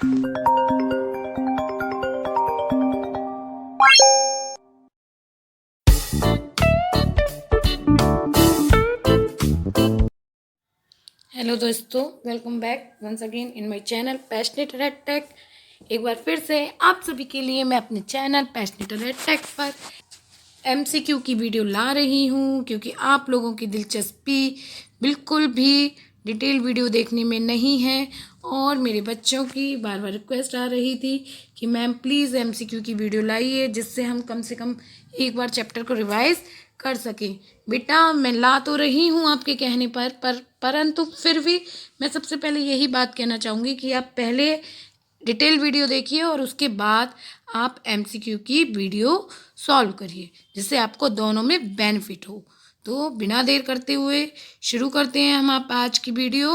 Hello दोस्तों, welcome back once again in my channel passionate red tech. एक बार फिर से आप सभी के लिए मैं अपने चैनल पैशनेट रेड टेक पर एमसीक्यू की वीडियो ला रही हूँ, क्योंकि आप लोगों की दिलचस्पी बिल्कुल भी डिटेल वीडियो देखने में नहीं है और मेरे बच्चों की बार बार रिक्वेस्ट आ रही थी कि मैम प्लीज़ एमसीक्यू की वीडियो लाइए, जिससे हम कम से कम एक बार चैप्टर को रिवाइज कर सकें। बेटा मैं ला तो रही हूँ आपके कहने परंतु फिर भी मैं सबसे पहले यही बात कहना चाहूँगी कि आप पहले डिटेल वीडियो देखिए और उसके बाद आप एमसीक्यू की वीडियो सॉल्व करिए, जिससे आपको दोनों में बेनिफिट हो। तो बिना देर करते हुए शुरू करते हैं हम आप आज की video.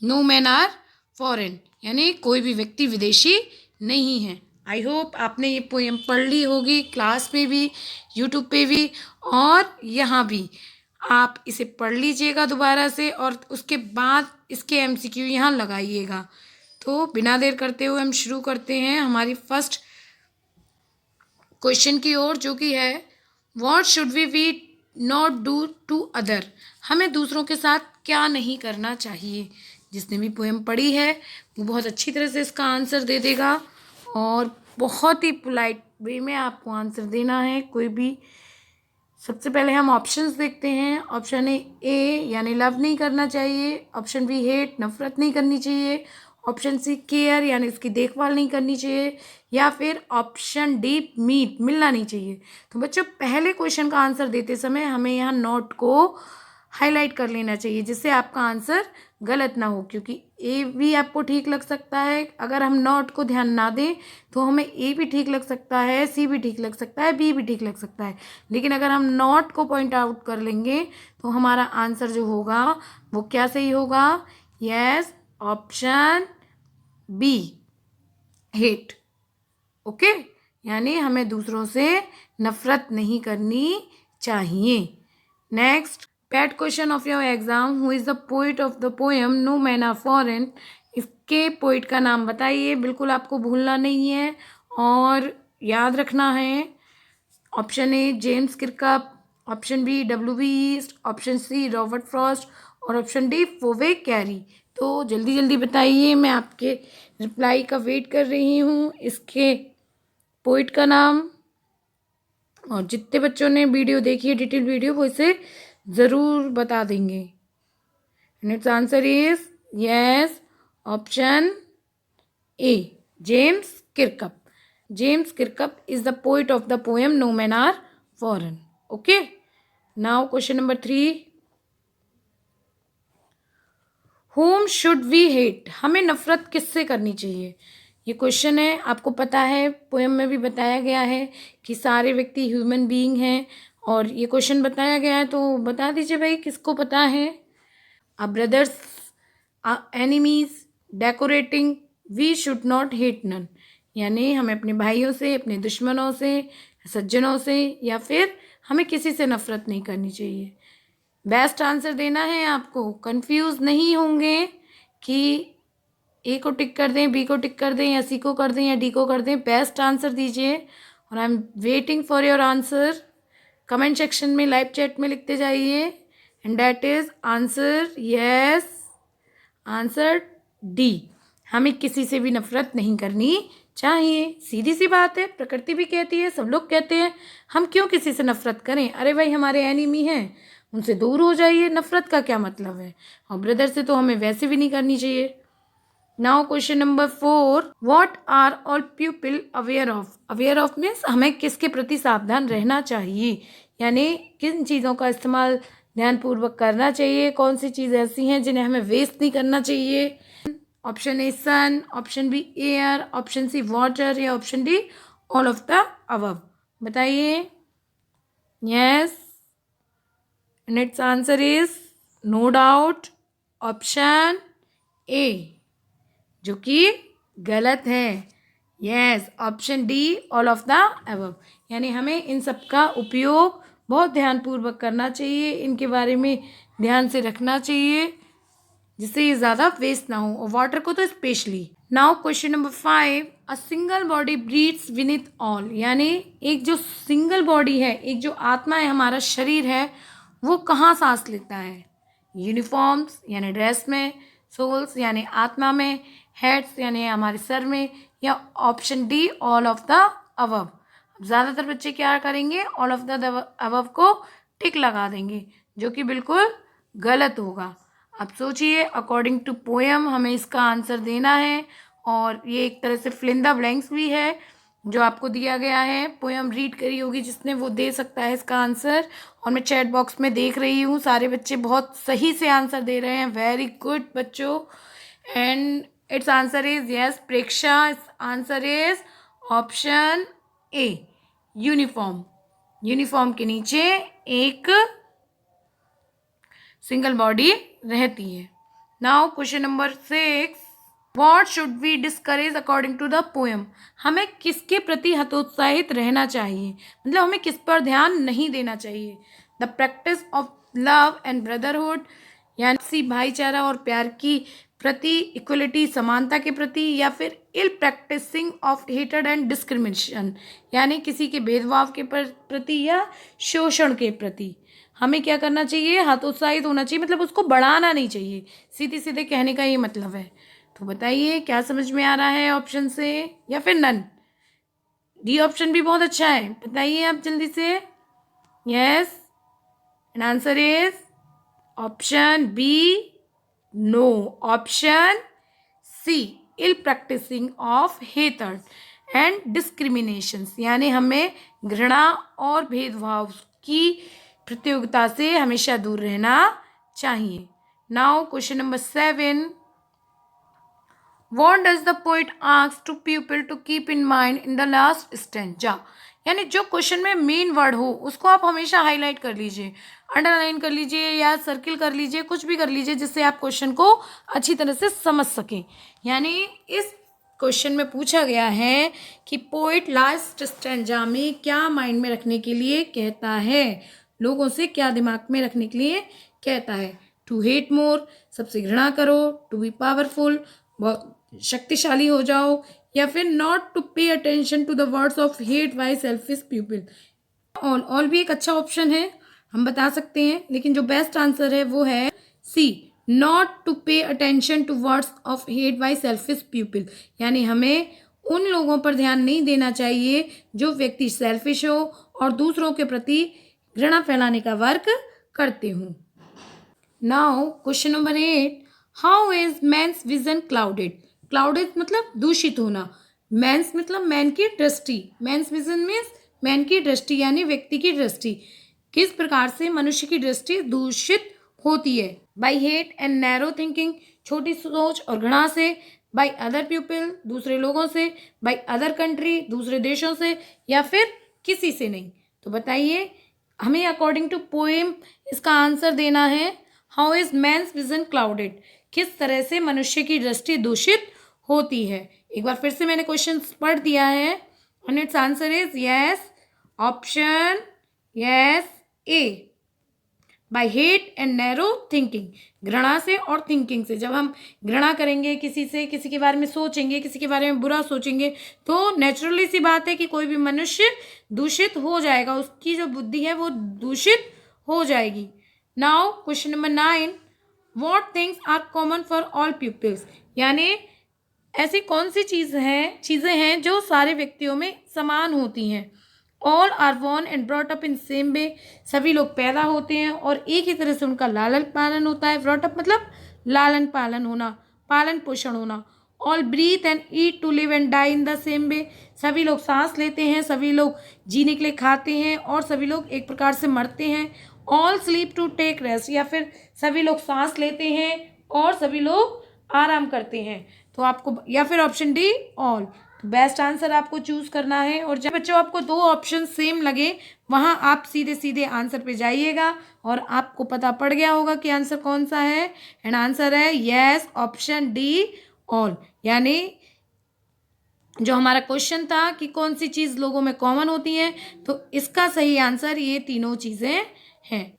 No man are foreign, यानी कोई भी व्यक्ति विदेशी नहीं है। आई होप आपने ये पोएम पढ़ ली होगी, क्लास में भी, यूट्यूब पे भी और यहाँ भी। आप इसे पढ़ लीजिएगा दोबारा से और उसके बाद इसके एमसीक्यू यहाँ लगाइएगा। तो बिना देर करते हुए हम शुरू करते हैं हमारी फर्स्ट क्वेश्चन की ओर, जो कि है what should we not do to other. हमें दूसरों के साथ क्या नहीं करना चाहिए। जिसने भी पोएम पढ़ी है वो बहुत अच्छी तरह से इसका आंसर दे देगा और बहुत ही पोलाइट वे में आपको आंसर देना है कोई भी। सबसे पहले हम ऑप्शंस देखते हैं। ऑप्शन ए यानी लव नहीं करना चाहिए। ऑप्शन बी हेट, नफरत नहीं करनी चाहिए। ऑप्शन सी केयर यानी इसकी देखभाल नहीं करनी चाहिए। या फिर ऑप्शन डी मीट, मिलना नहीं चाहिए। तो बच्चों पहले क्वेश्चन का आंसर देते समय हमें यहाँ नोट को हाईलाइट कर लेना चाहिए, जिससे आपका आंसर गलत ना हो, क्योंकि ए भी आपको ठीक लग सकता है। अगर हम नोट को ध्यान ना दें तो हमें ए भी ठीक लग सकता है, सी भी ठीक लग सकता है, बी भी ठीक लग सकता है। लेकिन अगर हम नोट को पॉइंट आउट कर लेंगे तो हमारा आंसर जो होगा वो क्या सही होगा? Yes, option B hate. Okay, यानी हमें दूसरों से नफरत नहीं करनी चाहिए। Next, pat question of your exam, who is the poet of the poem no man are foreign. इसके पोइट का नाम बताइए। बिल्कुल आपको भूलना नहीं है और याद रखना है। Option A James Kirkup, option B W.B. East, option C Robert Frost और ऑप्शन डी फोवे कैरी। तो जल्दी जल्दी बताइए, मैं आपके रिप्लाई का वेट कर रही हूँ। इसके पोइट का नाम, और जितने बच्चों ने वीडियो देखी है डिटेल वीडियो वो इसे ज़रूर बता देंगे। And its answer is yes, option A James Kirkup. James Kirkup is the poet of the poem no man are foreign. Okay, now question number 3, whom should we hate. हमें नफरत किससे करनी चाहिए? ये क्वेश्चन है। आपको पता है पोएम में भी बताया गया है कि सारे व्यक्ति ह्यूमन बीइंग हैं, और ये क्वेश्चन बताया गया है तो बता दीजिए भाई किसको पता है। Our brothers, our enemies, decorating, we should not hate none. यानी हमें अपने भाइयों से, अपने दुश्मनों से, सज्जनों से या फिर हमें किसी से नफरत नहीं करनी चाहिए। बेस्ट आंसर देना है आपको, कंफ्यूज नहीं होंगे कि ए को टिक कर दें, बी को टिक कर दें या सी को कर दें या डी को कर दें। बेस्ट आंसर दीजिए और I am waiting for your answer. Comment section में, लाइव चैट में लिखते जाइए। And that is answer yes, answer D. हमें किसी से भी नफरत नहीं करनी चाहिए। सीधी सी बात है, प्रकृति भी कहती है, सब लोग कहते हैं, हम क्यों किसी से नफरत करें? अरे भाई हमारे एनिमी हैं, उनसे दूर हो जाइए, नफरत का क्या मतलब है? और ब्रदर से तो हमें वैसे भी नहीं करनी चाहिए। Now question number 4, what are all people aware of. Aware of means हमें किसके प्रति सावधान रहना चाहिए, यानी किन चीज़ों का इस्तेमाल ध्यानपूर्वक करना चाहिए, कौन सी चीज़ ऐसी हैं जिन्हें हमें वेस्ट नहीं करना चाहिए। Option A sun, option B air, option C water या option D all of the above. बताइए। Yes, and its answer is no doubt option A, जो कि गलत है। Yes, option D all of the above. यानी हमें इन सब का उपयोग बहुत ध्यानपूर्वक करना चाहिए, इनके बारे में ध्यान से रखना चाहिए, जिससे ये ज़्यादा वेस्ट ना हो, और वाटर को तो specially. Now question number 5, a single body breathes beneath all, यानी एक जो सिंगल बॉडी है, एक जो आत्मा है, हमारा शरीर है, वो कहाँ सांस लेता है? यूनिफॉर्म्स यानी ड्रेस में, सोल्स यानी आत्मा में, हेड्स यानी हमारे सर में, या option D all of the above. ज़्यादातर बच्चे क्या करेंगे? ऑल ऑफ द अबव को टिक लगा देंगे, जो कि बिल्कुल गलत होगा। अब सोचिए, अकॉर्डिंग टू पोएम हमें इसका आंसर देना है, और ये एक तरह से फिल इन द ब्लैंक्स भी है जो आपको दिया गया है। पोएम रीड करी होगी जिसने, वो दे सकता है इसका आंसर। और मैं चैट बॉक्स में देख रही हूँ सारे बच्चे बहुत सही से आंसर दे रहे हैं। वेरी गुड बच्चों। And its answer is yes Preksha, its answer is option A, uniform. Uniform के नीचे एक सिंगल बॉडी रहती है। Now question number 6, what should we discourage according to the poem, हमें किसके प्रति हतोत्साहित रहना चाहिए, मतलब हमें किस पर ध्यान नहीं देना चाहिए? The practice of love and brotherhood, यानी सी भाईचारा और प्यार की प्रति, इक्वलिटी समानता के प्रति, या फिर ill practising of hated and discrimination, यानी किसी के भेदभाव के प्रति या शोषण के प्रति हमें क्या करना चाहिए? हतोत्साहित होना चाहिए, मतलब उसको बढ़ाना नहीं चाहिए। सीधे सीधे कहने का ये मतलब है। तो बताइए क्या समझ में आ रहा है ऑप्शन से, या फिर नन? डी ऑप्शन भी बहुत अच्छा है, बताइए आप जल्दी से। Yes, and answer is option B, no, option C, ill practising of hatred and discriminations, यानी हमें घृणा और भेदभाव की प्रतियोगिता से हमेशा दूर रहना चाहिए। Now question number 7, what does the poet ask to pupil to keep in mind in the last stanza, यानी जो क्वेश्चन में मेन वर्ड हो उसको आप हमेशा हाईलाइट कर लीजिए, अंडरलाइन कर लीजिए, या सर्किल कर लीजिए, कुछ भी कर लीजिए जिससे आप क्वेश्चन को अच्छी तरह से समझ सकें। यानी इस क्वेश्चन में पूछा गया है कि पोएट लास्ट स्टैंजा में क्या माइंड में रखने के लिए कहता है, लोगों से क्या दिमाग में रखने के लिए कहता है? टू हेट मोर, सबसे घृणा करो, टू बी पावरफुल, बहुत शक्तिशाली हो जाओ, या फिर not to pay attention to the words of hate by selfish people. All भी एक अच्छा ऑप्शन है, हम बता सकते हैं, लेकिन जो बेस्ट आंसर है वो है C, not to pay attention to words of hate by selfish people, यानी हमें उन लोगों पर ध्यान नहीं देना चाहिए जो व्यक्ति सेल्फिश हो और दूसरों के प्रति घृणा फैलाने का वर्क करते हों। Now question number 8, how is man's vision clouded, clouded मतलब दूषित होना, मैंस मतलब मैन की दृष्टि, मैंस विजन मीन्स मैन की दृष्टि, यानी व्यक्ति की दृष्टि, किस प्रकार से मनुष्य की दृष्टि दूषित होती है? By hate and narrow thinking, छोटी सोच और घृणा से, बाई अदर पीपल, दूसरे लोगों से, बाई अदर कंट्री, दूसरे देशों से, या फिर किसी से नहीं। तो बताइए, हमें अकॉर्डिंग टू पोएम इसका आंसर देना है। How is man's vision clouded, किस तरह से मनुष्य की दृष्टि दूषित होती है? एक बार फिर से मैंने क्वेश्चन पढ़ दिया है, and its answer is yes, option yes A, by hate and narrow thinking, घृणा से और थिंकिंग से। जब हम घृणा करेंगे किसी से, किसी के बारे में सोचेंगे, किसी के बारे में बुरा सोचेंगे, तो नेचुरली सी बात है कि कोई भी मनुष्य दूषित हो जाएगा, उसकी जो बुद्धि है वो दूषित हो जाएगी। Now question number 9, what things are common for all peoples, यानी ऐसी कौन सी चीज़ें हैं जो सारे व्यक्तियों में समान होती हैं? All are born and brought up in same way, सभी लोग पैदा होते हैं और एक ही तरह से उनका लालन पालन होता है। ब्रॉट अप मतलब लालन पालन होना, पालन पोषण होना। All breathe and eat to live and die in the same way, सभी लोग सांस लेते हैं, सभी लोग जीने के लिए खाते हैं, और सभी लोग एक प्रकार से मरते हैं। All sleep to take rest, या फिर सभी लोग सांस लेते हैं और सभी लोग आराम करते हैं। तो आपको, या फिर ऑप्शन डी ऑल, तो बेस्ट आंसर आपको चूज करना है। और जब बच्चों आपको दो ऑप्शन सेम लगे, वहां आप सीधे सीधे आंसर पे जाइएगा और आपको पता पड़ गया होगा कि आंसर कौन सा है। एंड आंसर है यस, ऑप्शन डी ऑल, यानी जो हमारा क्वेश्चन था कि कौन सी चीज लोगों में कॉमन होती है, तो इसका सही आंसर ये तीनों चीजें हैं।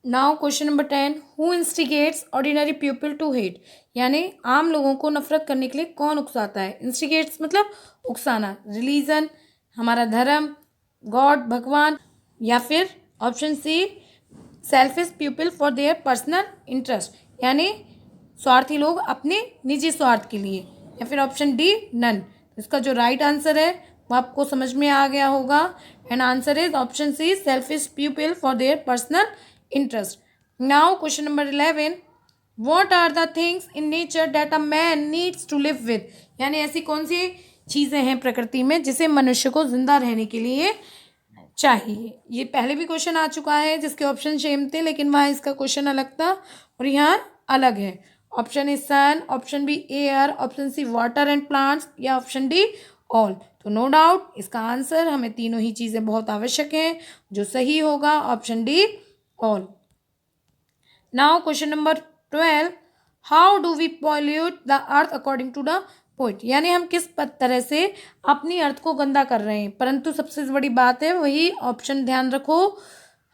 Now question number 10, who instigates ordinary people to hate, यानी आम लोगों को नफरत करने के लिए कौन उकसाता है। इंस्टिगेट्स मतलब उकसाना। रिलीजन हमारा धर्म, गॉड भगवान, या फिर option C selfish people for their personal interest यानी स्वार्थी लोग अपने निजी स्वार्थ के लिए, या फिर ऑप्शन डी नन। इसका जो राइट आंसर है वो आपको समझ में आ गया होगा, and answer is option C selfish people for their personal interest. Now question number 11, what are the things in nature that a man needs to live with, यानी ऐसी कौन सी चीज़ें हैं प्रकृति में जिसे मनुष्य को जिंदा रहने के लिए चाहिए। ये पहले भी क्वेश्चन आ चुका है जिसके ऑप्शन सेम थे, लेकिन वहाँ इसका क्वेश्चन अलग था और यहाँ अलग है। Option A sun, option B air, option C water and plants, या ऑप्शन डी ऑल। तो नो डाउट इसका आंसर हमें तीनों ही चीज़ें बहुत आवश्यक हैं, जो सही होगा option D all. Now question number 12, how do we pollute the earth according to the poet, यानी हम किस तरह से अपनी अर्थ को गंदा कर रहे हैं। परंतु सबसे बड़ी बात है वही ऑप्शन ध्यान रखो,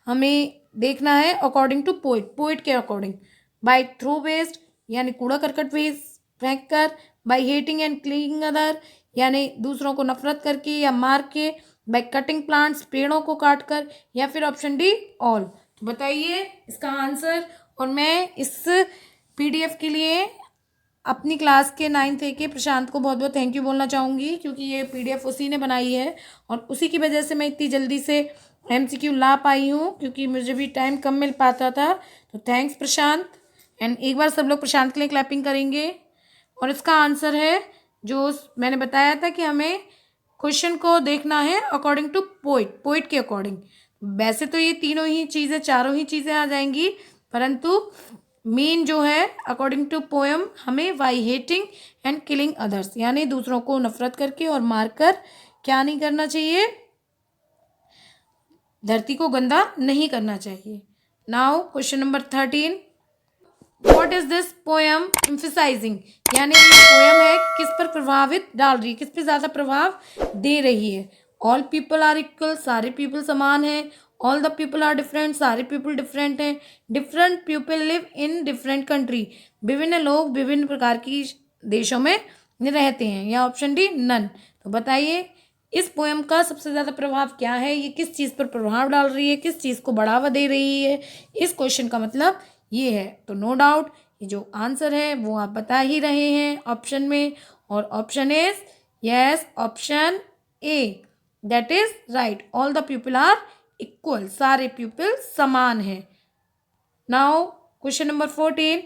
हमें देखना है अकॉर्डिंग टू पोइट, पोइट के अकॉर्डिंग। बाय थ्रू वेस्ट यानी कूड़ा करकट वेस्ट फेंक कर, by hating and killing other यानी दूसरों को नफरत करके या मार के, बाय कटिंग प्लांट्स पेड़ों को काट कर, या फिर ऑप्शन डी ऑल। तो बताइए इसका आंसर। और मैं इस पीडीएफ के लिए अपनी क्लास के 9th A के प्रशांत को बहुत बहुत थैंक यू बोलना चाहूँगी, क्योंकि ये पीडीएफ उसी ने बनाई है और उसी की वजह से मैं इतनी जल्दी से एमसीक्यू ला पाई हूँ, क्योंकि मुझे भी टाइम कम मिल पाता था। तो थैंक्स प्रशांत, एंड एक बार सब लोग प्रशांत के लिए क्लैपिंग करेंगे। और इसका आंसर है जो मैंने बताया था कि हमें क्वेश्चन को देखना है अकॉर्डिंग टू पोइट, पोइट के अकॉर्डिंग। वैसे तो ये तीनों ही चीज़ें, चारों ही चीज़ें आ जाएंगी, परंतु मेन जो है अकॉर्डिंग टू पोएम हमें by hating and killing others यानी दूसरों को नफरत करके और मारकर क्या नहीं करना चाहिए, धरती को गंदा नहीं करना चाहिए। Now question number 13, what is this poem emphasising, यानी ये पोएम है किस पर प्रभावित डाल रही है, किस पे ज़्यादा प्रभाव दे रही है। ऑल पीपल आर इक्वल, सारे पीपल समान हैं। All the people are different, सारे पीपल डिफरेंट हैं। Different people live in different country, विभिन्न लोग विभिन्न प्रकार की देशों में रहते हैं, या ऑप्शन डी नन। तो बताइए इस पोएम का सबसे ज़्यादा प्रभाव क्या है, ये किस चीज़ पर प्रभाव डाल रही है, किस चीज़ को बढ़ावा दे रही है। इस क्वेश्चन का मतलब ये है। तो नो डाउट ये जो आंसर है वो आप बता ही रहे हैं ऑप्शन में, और option is yes, option A, that is right. All the people are equal, सारे पीपल समान हैं। Now question number 14,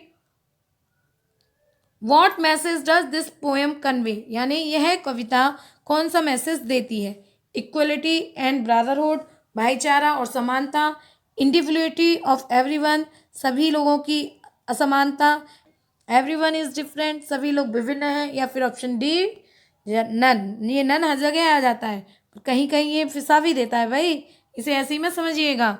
what message does this poem convey, यानी यह कविता कौन सा मैसेज देती है। इक्वलिटी एंड ब्रदरहुड, भाईचारा और समानता, इंडिविजुअलिटी ऑफ एवरीवन, सभी लोगों की असमानता, एवरीवन इज डिफरेंट, सभी लोग विभिन्न हैं, या फिर ऑप्शन डी नन। ये नन हर जगह आ जाता है, कहीं कहीं ये फिसा भी देता है भाई, इसे ऐसे ही मत समझिएगा।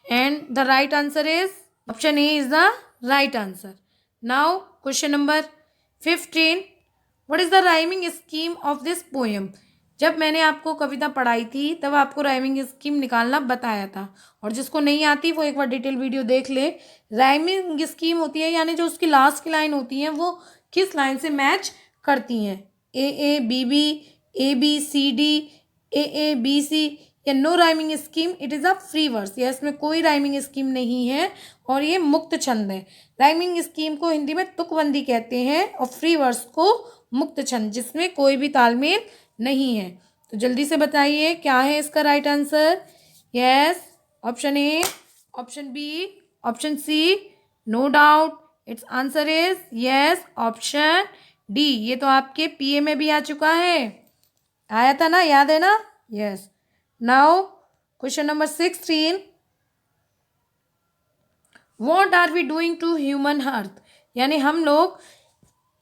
And the right answer is option A is the right answer. Now question number 15, what is the rhyming scheme of this poem. जब मैंने आपको कविता पढ़ाई थी तब आपको राइमिंग स्कीम निकालना बताया था, और जिसको नहीं आती वो एक बार डिटेल वीडियो देख ले। राइमिंग स्कीम होती है यानी जो उसकी लास्ट की लाइन होती है वो किस लाइन से मैच करती हैं। A B B, A B C D, A B C, या no rhyming scheme, it is a free verse, या इसमें कोई राइमिंग स्कीम नहीं है और ये मुक्त छंद है। राइमिंग स्कीम को हिंदी में तुकबंदी कहते हैं और फ्री वर्स को मुक्त छंद, जिसमें कोई भी तालमेल नहीं है। तो जल्दी से बताइए क्या है इसका right answer. Yes, option A, option B, option C, no doubt its answer is yes, option D. ये तो आपके पीए में भी आ चुका है, आया था ना, याद है ना। Yes. Now question number 16, what are we doing to human earth, यानी हम लोग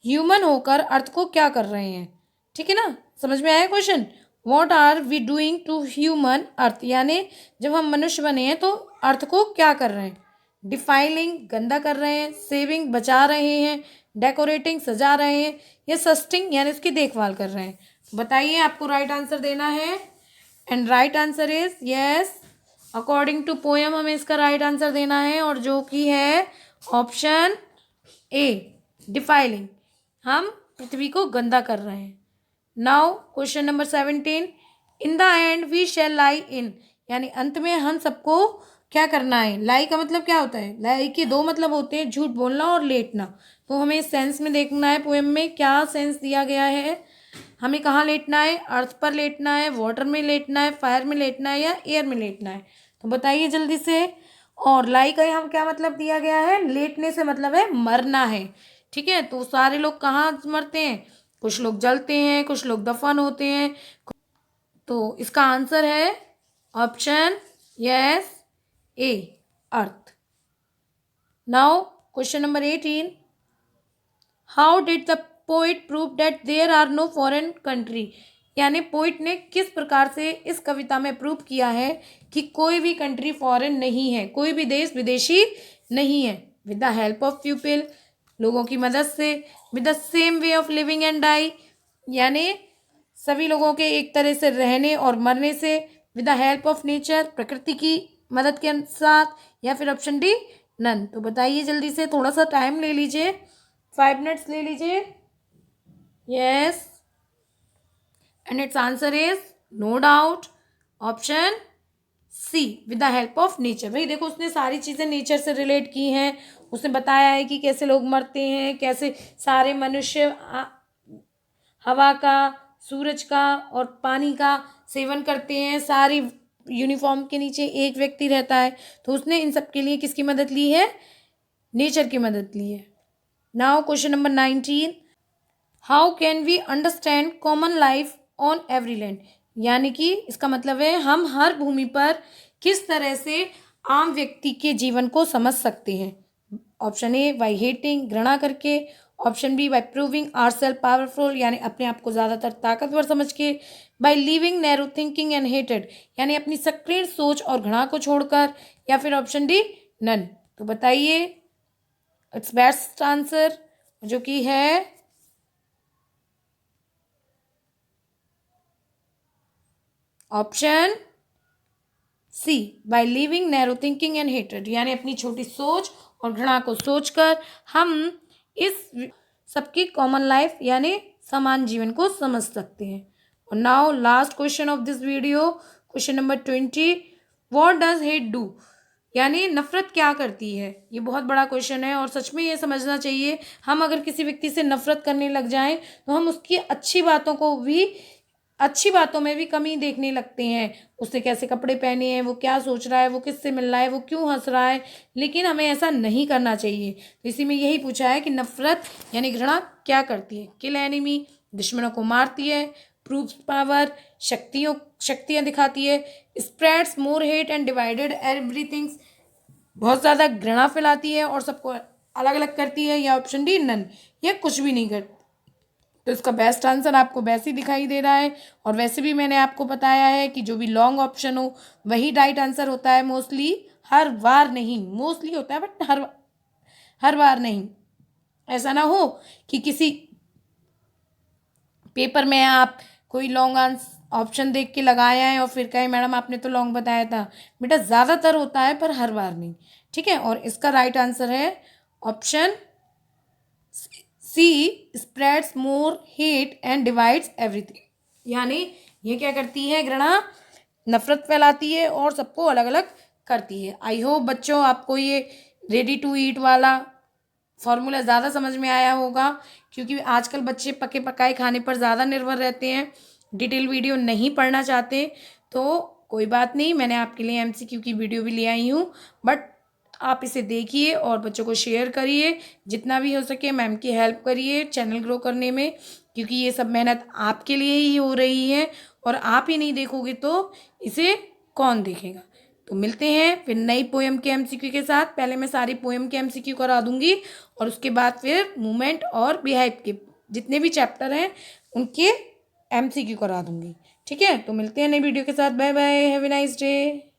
ह्यूमन होकर अर्थ को क्या कर रहे हैं। ठीक है ना, समझ में आया question. What are we doing to human earth, यानी जब हम मनुष्य बने हैं तो अर्थ को क्या कर रहे हैं। डिफाइलिंग गंदा कर रहे हैं, सेविंग बचा रहे हैं, डेकोरेटिंग सजा रहे हैं, या सस्टिंग यानी उसकी देखभाल कर रहे हैं। बताइए आपको राइट आंसर देना है, and right answer is yes, according to poem हमें इसका राइट आंसर देना है, और जो कि है ऑप्शन ए, डिफाइलिंग, हम पृथ्वी को गंदा कर रहे हैं। Now question number 17, in the end we shall lie in, यानी अंत में हम सबको क्या करना है। लाई का मतलब क्या होता है, लाई के दो मतलब होते हैं, झूठ बोलना और लेटना। तो हमें सेंस में देखना है पोएम में क्या सेंस दिया गया है, हमें कहाँ लेटना है, अर्थ पर लेटना है, वाटर में लेटना है, फायर में लेटना है या एयर में लेटना है। तो बताइए जल्दी से। और लाई का यहाँ क्या मतलब दिया गया है, लेटने से मतलब है मरना है। ठीक है, तो सारे लोग कहाँ मरते हैं, कुछ लोग जलते हैं, कुछ लोग दफन होते हैं। तो इसका आंसर है option yes A, earth. Now question number 18, how did the poet prove that there are no foreign country, यानी पोइट ने किस प्रकार से इस कविता में प्रूव किया है कि कोई भी कंट्री फॉरेन नहीं है, कोई भी देश विदेशी नहीं है। With the help of people, लोगों की मदद से। With the same way of living and die, यानी सभी लोगों के एक तरह से रहने और मरने से। With the help of nature, प्रकृति की मदद के साथ। या फिर ऑप्शन डी, नन। तो बताइए जल्दी से, थोड़ा सा टाइम ले लीजिए, 5 मिनट्स ले लीजिए। Yes, and its answer is no doubt option C, with the help of nature. भाई देखो, उसने सारी चीज़ें नेचर से रिलेट की हैं। उसने बताया है कि कैसे लोग मरते हैं, कैसे सारे मनुष्य हवा का, सूरज का और पानी का सेवन करते हैं, सारी यूनिफॉर्म के नीचे एक व्यक्ति रहता है। तो उसने इन सब के लिए किसकी मदद ली है, नेचर की मदद ली है। Now question number 19, how can we understand common life on every land, यानी कि इसका मतलब है हम हर भूमि पर किस तरह से आम व्यक्ति के जीवन को समझ सकते हैं। ऑप्शन ए, बाई हेटिंग, घृणा करके। Option B, by proving ourself powerful, यानी अपने आप को ज़्यादातर ताकतवर समझ के। By living narrow thinking and hated, यानी अपनी संकीर्ण सोच और घृणा को छोड़कर। या फिर ऑप्शन डी, नन। तो बताइए इट्स बेस्ट आंसर, जो कि है option C, by living narrow thinking and hatred, यानी अपनी छोटी सोच और घृणा को सोचकर हम इस सबकी कॉमन लाइफ यानी समान जीवन को समझ सकते हैं। और now last question of this video, question number 20, what does hate do, यानी नफरत क्या करती है। ये बहुत बड़ा क्वेश्चन है और सच में ये समझना चाहिए। हम अगर किसी व्यक्ति से नफरत करने लग जाएं तो हम उसकी अच्छी बातों में भी कमी देखने लगते हैं। उसने कैसे कपड़े पहने हैं, वो क्या सोच रहा है, वो किससे मिल रहा है, वो क्यों हंस रहा है, लेकिन हमें ऐसा नहीं करना चाहिए। तो इसी में यही पूछा है कि नफरत यानी घृणा क्या करती है। किल एनिमी, दुश्मनों को मारती है। प्रूव्स पावर, शक्तियाँ दिखाती है। Spreads more hate and divided everything, बहुत ज़्यादा घृणा फैलाती है और सबको अलग अलग करती है। या ऑप्शन डी, नन, या कुछ भी नहीं करती। तो इसका बेस्ट आंसर आपको वैसे ही दिखाई दे रहा है। और वैसे भी मैंने आपको बताया है कि जो भी लॉन्ग ऑप्शन हो वही राइट आंसर होता है मोस्टली, हर बार नहीं, मोस्टली होता है बट हर बार नहीं। ऐसा ना हो कि किसी पेपर में आप कोई लॉन्ग ऑप्शन देख के लगाया है और फिर कहे मैडम आपने तो लॉन्ग बताया था। बेटा ज़्यादातर होता है पर हर बार नहीं, ठीक है। और इसका राइट आंसर है option C, spreads more hate and divides everything, यानी ये क्या करती है, घृणा, नफरत फैलाती है और सबको अलग अलग करती है। आई होप बच्चों आपको ये रेडी टू ईट वाला फॉर्मूला ज़्यादा समझ में आया होगा, क्योंकि आजकल बच्चे पके पकाए खाने पर ज़्यादा निर्भर रहते हैं, डिटेल वीडियो नहीं पढ़ना चाहते। तो कोई बात नहीं, मैंने आपके लिए एमसीक्यू की वीडियो भी ले आई हूँ, बट आप इसे देखिए और बच्चों को शेयर करिए, जितना भी हो सके मैम की हेल्प करिए चैनल ग्रो करने में, क्योंकि ये सब मेहनत आपके लिए ही हो रही है और आप ही नहीं देखोगे तो इसे कौन देखेगा। तो मिलते हैं फिर नई पोएम के एमसीक्यू के साथ। पहले मैं सारी पोएम के एमसीक्यू करा दूंगी और उसके बाद फिर मूवमेंट और बिहेव के जितने भी चैप्टर हैं उनके एमसीक्यू करा दूंगी, ठीक है। तो मिलते हैं नई वीडियो के साथ, bye bye, have a nice day.